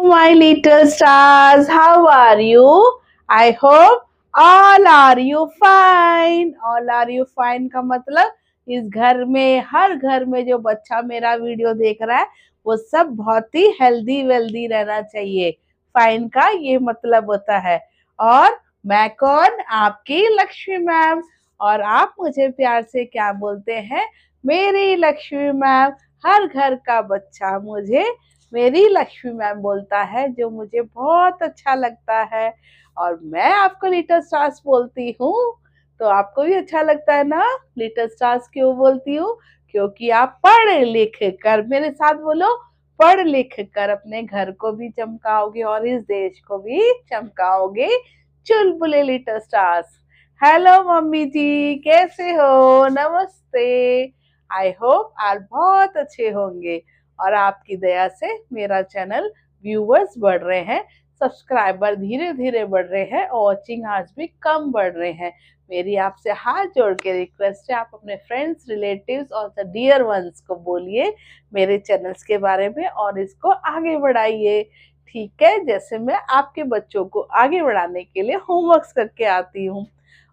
my little stars, how are you? I hope all are you fine. All are you fine का मतलब इस घर में, हर घर में जो बच्चा मेरा वीडियो देख रहा है वो सब बहुत ही हेल्दी वेल्दी रहना चाहिए। फाइन का ये मतलब होता है। और मैं कौन? आपकी लक्ष्मी मैम। और आप मुझे प्यार से क्या बोलते हैं? मेरी लक्ष्मी मैम। हर घर का बच्चा मुझे मेरी लक्ष्मी मैम बोलता है, जो मुझे बहुत अच्छा लगता है। और मैं आपको लिटिल स्टार्स बोलती हूँ, तो आपको भी अच्छा लगता है ना? लिटिल स्टार्स क्यों बोलती हूँ? क्योंकि आप पढ़ लिख कर, मेरे साथ बोलो, पढ़ लिख कर अपने घर को भी चमकाओगे और इस देश को भी चमकाओगे। चुलबुले लिटिल स्टार्स। हेलो मम्मी जी, कैसे हो? नमस्ते। आई होप आप बहुत अच्छे होंगे और आपकी दया से मेरा चैनल व्यूवर्स बढ़ रहे हैं, सब्सक्राइबर धीरे धीरे बढ़ रहे हैं और वॉचिंग आवर्स भी कम बढ़ रहे हैं। मेरी आपसे हाथ जोड़ के रिक्वेस्ट है, आप अपने फ्रेंड्स, रिलेटिव्स और द डियर वंस को बोलिए मेरे चैनल्स के बारे में और इसको आगे बढ़ाइए। ठीक है, जैसे मैं आपके बच्चों को आगे बढ़ाने के लिए होमवर्क्स करके आती हूँ।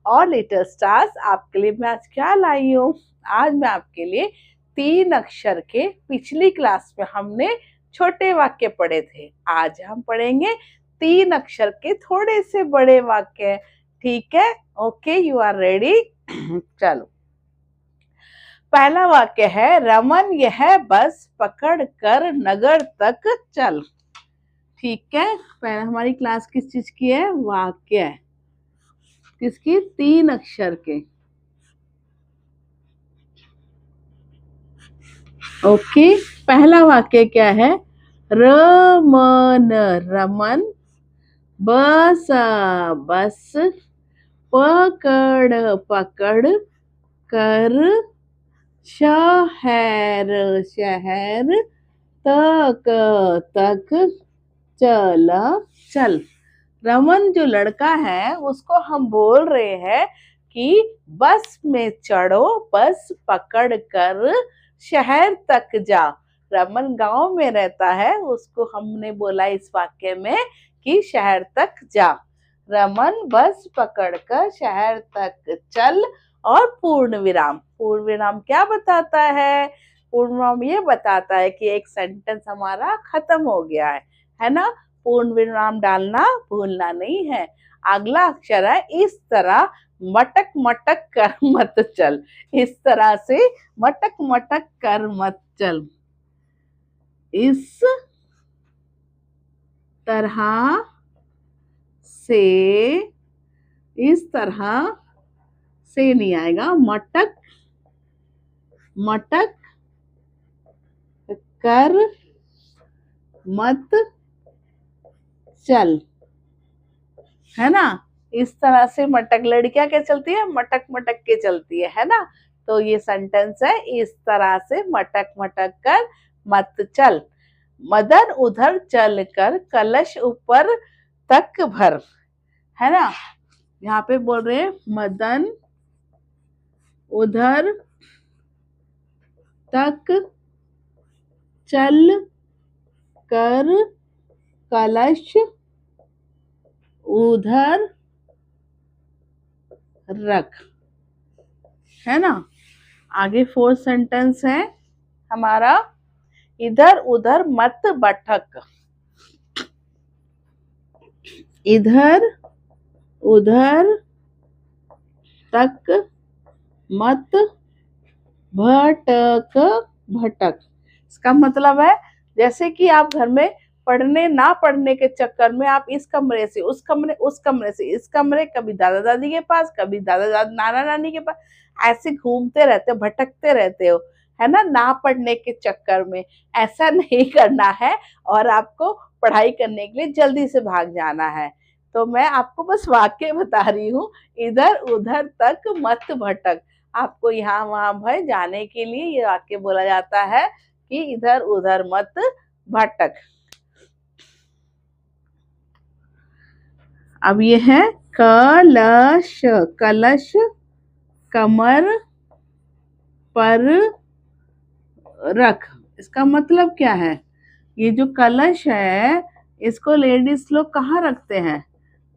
और लिटिल स्टार्स, आपके लिए मैं आज क्या लाई हूँ? आज मैं आपके लिए 3 अक्षर के, पिछली क्लास में हमने छोटे वाक्य पढ़े थे, आज हम पढ़ेंगे 3 अक्षर के थोड़े से बड़े वाक्य। ठीक है? Okay, you are ready? चलो, पहला वाक्य है, रमन यह बस पकड़ कर नगर तक चल। ठीक है, पहले हमारी क्लास किस चीज की है? वाक्य है। किसकी? 3 अक्षर के। ओके, पहला वाक्य क्या है? रमन, रमन, बस बस, पकड़ पकड़ कर, शहर शहर, तक तक, चल चल। रमन जो लड़का है उसको हम बोल रहे हैं कि बस में चढ़ो, बस पकड़ कर शहर तक जा। रमन गांव में रहता है, उसको हमने बोला इस वाक्य में कि शहर तक जा। रमन बस पकड़कर शहर तक चल। और पूर्ण विराम, पूर्ण विराम क्या बताता है? पूर्ण विराम ये बताता है कि एक सेंटेंस हमारा खत्म हो गया है ना? पूर्ण विराम डालना भूलना नहीं है। अगला अक्षर है इस तरह, मटक मटक कर मत चल। इस तरह से मटक मटक कर मत चल। इस तरह से, इस तरह से नहीं आएगा, मटक मटक कर मत चल, है ना? इस तरह से मटक, लड़कियां क्या चलती है? मटक मटक के चलती है ना? तो ये सेंटेंस है, इस तरह से मटक मटक कर मत चल। मदन उधर चल कर कलश ऊपर तक भर, है ना? यहाँ पे बोल रहे हैं मदन उधर तक चल कर कलश उधर रख, है ना? आगे 4th सेंटेंस है हमारा, इधर उधर मत भटक। इधर उधर तक मत भटक भटक। इसका मतलब है, जैसे कि आप घर में पढ़ने ना पढ़ने के चक्कर में आप इस कमरे से उस कमरे, उस कमरे से इस कमरे, कभी दादा दादी के पास, कभी दादा दादी नाना नानी के पास, ऐसे घूमते रहते हो, भटकते रहते हो, है ना? ना पढ़ने के चक्कर में। ऐसा नहीं करना है और आपको पढ़ाई करने के लिए जल्दी से भाग जाना है। तो मैं आपको बस वाक्य बता रही हूँ, इधर उधर तक मत भटक। आपको यहाँ वहां भय जाने के लिए ये वाक्य बोला जाता है कि इधर उधर मत भटक। अब ये है कलश, कलश कमर पर रख। इसका मतलब क्या है? ये जो कलश है इसको लेडीज लोग कहाँ रखते हैं?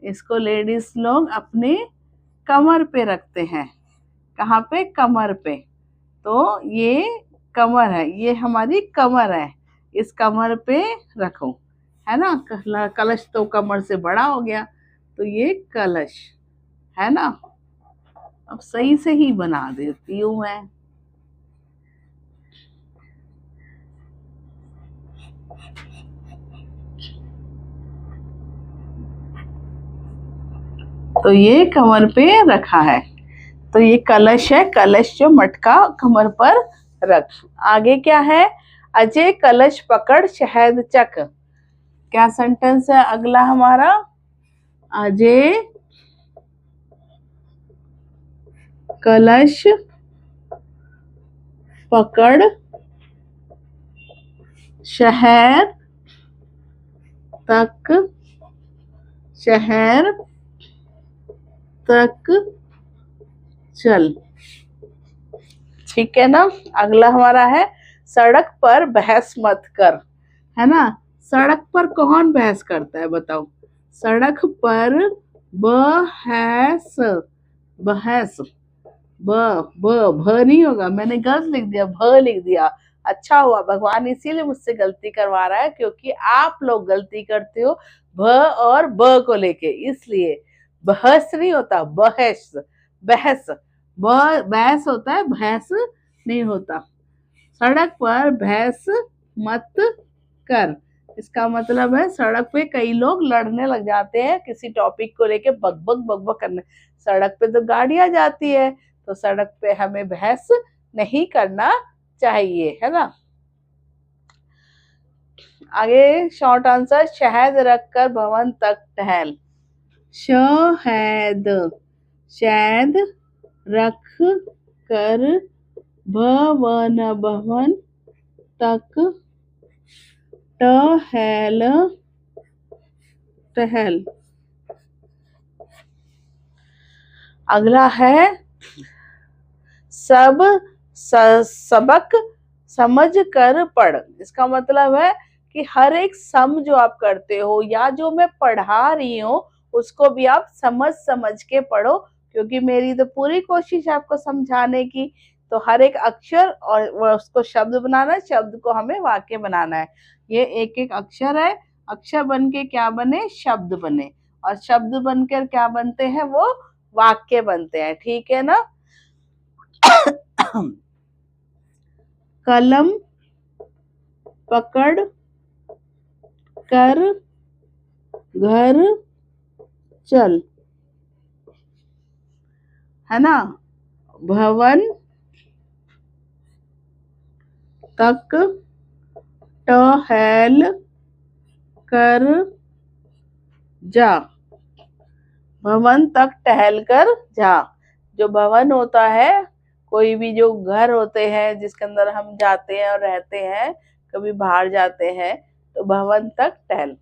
इसको लेडीज लोग अपने कमर पे रखते हैं। कहाँ पे? कमर पे। तो ये कमर है, ये हमारी कमर है, इस कमर पे रखो, है ना। कलश तो कमर से बड़ा हो गया, तो ये कलश है ना। अब सही से ही बना देती हूँ मैं। तो ये कमर पे रखा है, तो ये कलश है, कलश जो मटका कमर पर रख। आगे क्या है? अजय कलश पकड़ शहद चक। क्या सेंटेंस है अगला हमारा? अजय कलश पकड़ शहर तक, शहर तक चल। ठीक है ना। अगला हमारा है सड़क पर बहस मत कर, है ना। सड़क पर कौन बहस करता है बताओ? सड़क पर बहस, बहस, भ नहीं होगा, मैंने गलत लिख दिया, भ लिख दिया। अच्छा हुआ, भगवान इसीलिए मुझसे गलती करवा रहा है, क्योंकि आप लोग गलती करते हो भ और ब को लेके, इसलिए बहस नहीं होता, बहस, बहस, बहस होता है, भैंस नहीं होता। सड़क पर बहस मत कर, इसका मतलब है सड़क पे कई लोग लड़ने लग जाते हैं किसी टॉपिक को लेके, बकबक बकबक करने। सड़क पे तो गाड़ियां जाती है, तो सड़क पे हमें बहस नहीं करना चाहिए, है ना। आगे शॉर्ट आंसर, शहद रखकर भवन तक टहल। शहद, शहद रख कर भवन, भवन तक टहल, टहल। अगला है सब सबक समझ कर पढ़। इसका मतलब है कि हर एक सम जो आप करते हो या जो मैं पढ़ा रही हूँ उसको भी आप समझ समझ के पढ़ो, क्योंकि मेरी तो पूरी कोशिश है आपको समझाने की। तो हर एक अक्षर और उसको शब्द बनाना है, शब्द को हमें वाक्य बनाना है। ये एक एक अक्षर है, अक्षर बन के क्या बने? शब्द बने, और शब्द बनकर क्या बनते हैं? वो वाक्य बनते हैं। ठीक है ना। कलम पकड़ कर घर चल, है ना। भवन तक टहल कर जा, भवन तक टहल कर जा। जो भवन होता है, कोई भी जो घर होते हैं जिसके अंदर हम जाते हैं और रहते हैं, कभी बाहर जाते हैं, तो भवन तक टहल।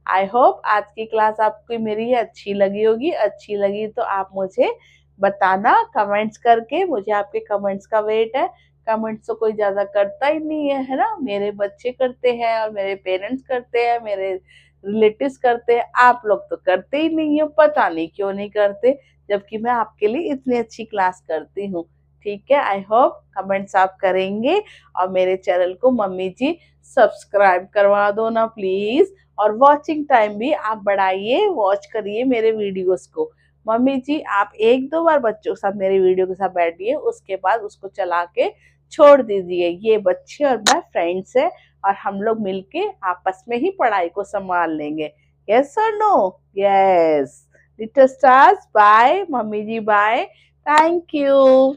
आई होप आज की क्लास आपको मेरी अच्छी लगी होगी। अच्छी लगी तो आप मुझे बताना कमेंट्स करके, मुझे आपके कमेंट्स का वेट है। कमेंट्स तो कोई ज्यादा करता ही नहीं है ना। मेरे बच्चे करते हैं और मेरे पेरेंट्स करते हैं, मेरे रिलेटिव्स करते हैं, आप लोग तो करते ही नहीं हो, पता नहीं क्यों नहीं करते, जबकि मैं आपके लिए इतनी अच्छी क्लास करती हूँ। ठीक है, आई होप कमेंट्स आप करेंगे, और मेरे चैनल को मम्मी जी सब्सक्राइब करवा दो ना प्लीज। और वॉचिंग टाइम भी आप बढ़ाइए, वॉच करिए मेरे वीडियोस को। मम्मी जी आप एक दो बार बच्चों के साथ मेरे वीडियो के साथ बैठिए, उसके बाद उसको चला के छोड़ दीजिए। ये बच्चे और मैं फ्रेंड्स है, और हम लोग मिलके आपस में ही पढ़ाई को संभाल लेंगे। यस और no? Yes. Little stars bye, mummy ji bye, thank you.